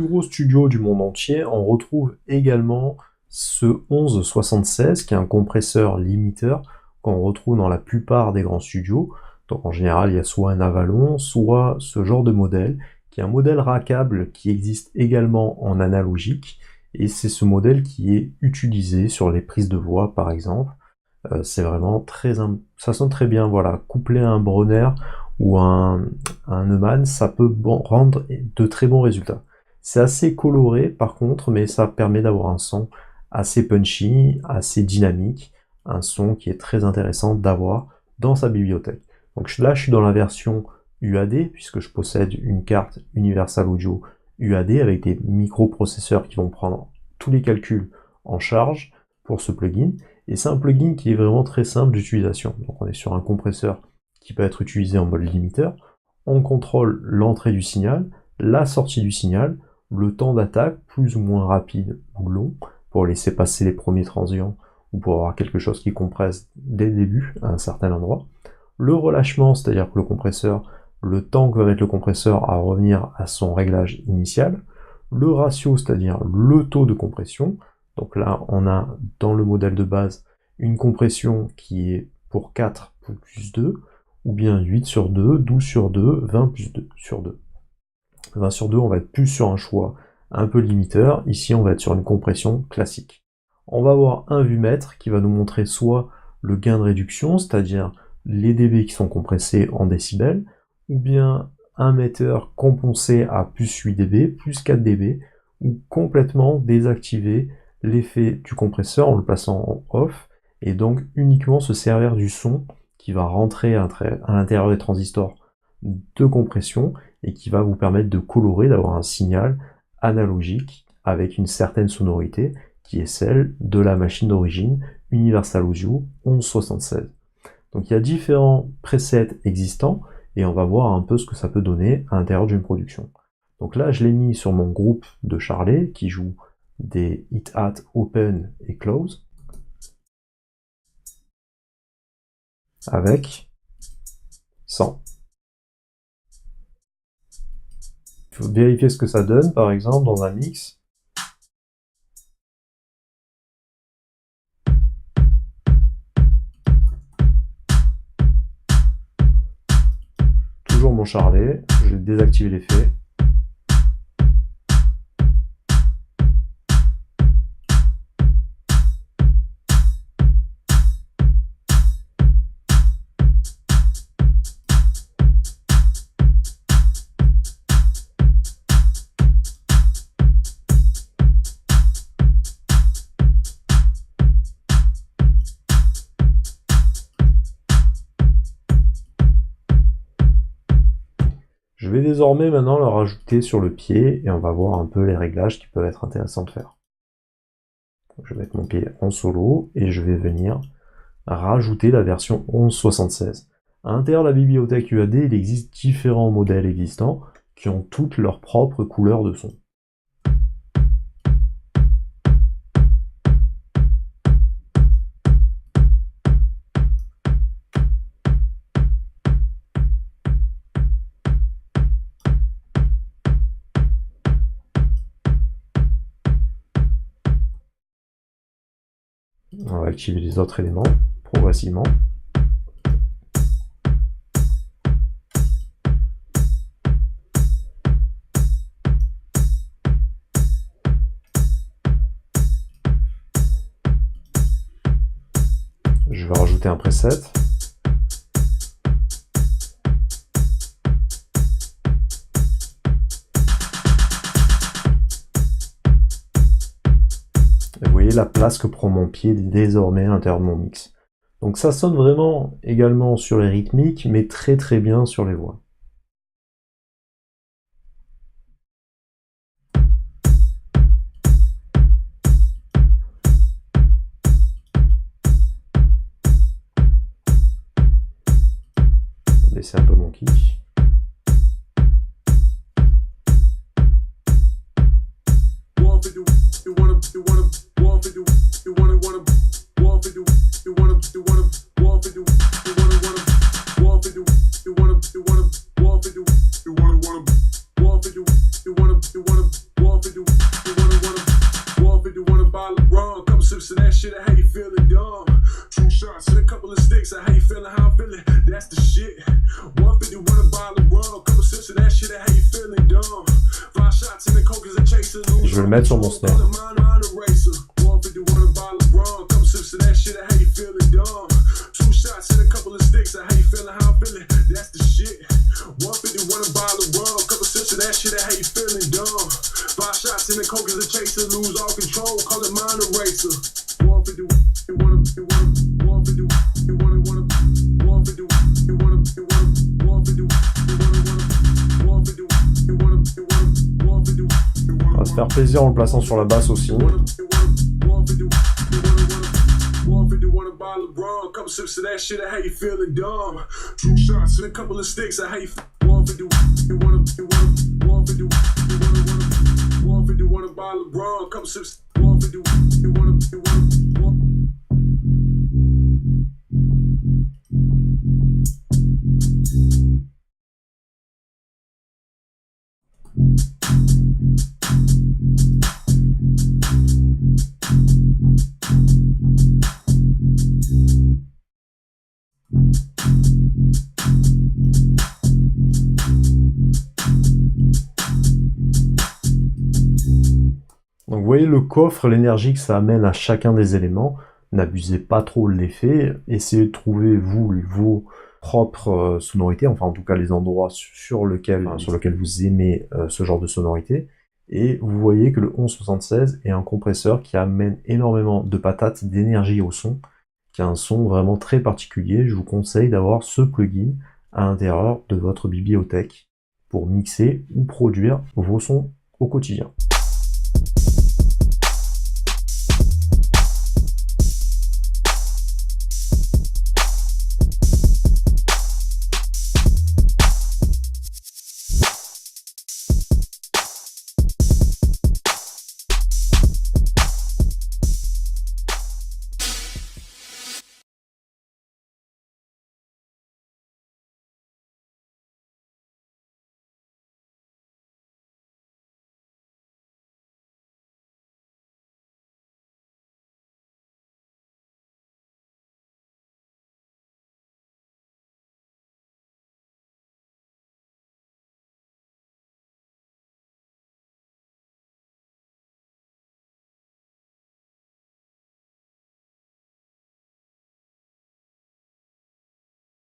plus gros studios du monde entier, on retrouve également ce 1176 qui est un compresseur limiteur qu'on retrouve dans la plupart des grands studios. Donc en général, il y a soit un Avalon, soit ce genre de modèle, qui est un modèle rackable qui existe également en analogique, et c'est ce modèle qui est utilisé sur les prises de voix par exemple. C'est vraiment ça sonne très bien, voilà, couplé à un Brauner ou un Neumann, ça peut rendre de très bons résultats. C'est assez coloré par contre, mais ça permet d'avoir un son assez punchy, assez dynamique, un son qui est très intéressant d'avoir dans sa bibliothèque. Donc là, je suis dans la version UAD, puisque je possède une carte Universal Audio UAD avec des microprocesseurs qui vont prendre tous les calculs en charge pour ce plugin. Et c'est un plugin qui est vraiment très simple d'utilisation. Donc on est sur un compresseur qui peut être utilisé en mode limiteur. On contrôle l'entrée du signal, la sortie du signal, le temps d'attaque plus ou moins rapide ou long pour laisser passer les premiers transients ou pour avoir quelque chose qui compresse dès le début à un certain endroit. Le relâchement, c'est-à-dire que le compresseur, le temps que va mettre le compresseur à revenir à son réglage initial. Le ratio, c'est-à-dire le taux de compression. Donc là, on a dans le modèle de base une compression qui est pour 4 plus 2, ou bien 8 sur 2, 12 sur 2, 20 plus 2 sur 2. 20 sur 2, on va être plus sur un choix un peu limiteur. Ici, on va être sur une compression classique. On va avoir un vumètre qui va nous montrer soit le gain de réduction, c'est-à-dire les dB qui sont compressés en décibels, ou bien un metteur compensé à plus 8 dB, plus 4 dB, ou complètement désactiver l'effet du compresseur en le plaçant en off, et donc uniquement se servir du son qui va rentrer à l'intérieur des transistors de compression, et qui va vous permettre de colorer, d'avoir un signal analogique avec une certaine sonorité, qui est celle de la machine d'origine Universal Audio 1176. Donc il y a différents presets existants, et on va voir un peu ce que ça peut donner à l'intérieur d'une production. Donc là, je l'ai mis sur mon groupe de Charlet, qui joue des hit-hat open et close, avec 100. Il faut vérifier ce que ça donne, par exemple, dans un mix. Toujours mon Charlet, je vais désactiver l'effet. Je vais désormais maintenant le rajouter sur le pied et on va voir un peu les réglages qui peuvent être intéressants de faire. Je vais mettre mon pied en solo et je vais venir rajouter la version 1176. À l'intérieur de la bibliothèque UAD, il existe différents modèles existants qui ont toutes leurs propres couleurs de son. On va activer les autres éléments progressivement. Je vais rajouter un preset. Et vous voyez la place que prend mon pied désormais à l'intérieur de mon mix. Donc ça sonne vraiment également sur les rythmiques, mais très très bien sur les voix. Baisser un peu mon kick. Je vais le mettre sur mon snare. On va se faire plaisir en le plaçant sur la basse aussi. Donc vous voyez le coffre, l'énergie que ça amène à chacun des éléments. N'abusez pas trop de l'effet, essayez de trouver vous vos propres sonorités, enfin en tout cas les endroits sur lesquels vous aimez ce genre de sonorité. Et vous voyez que le 1176 est un compresseur qui amène énormément de patates, d'énergie au son, qui a un son vraiment très particulier. Je vous conseille d'avoir ce plugin à l'intérieur de votre bibliothèque pour mixer ou produire vos sons au quotidien.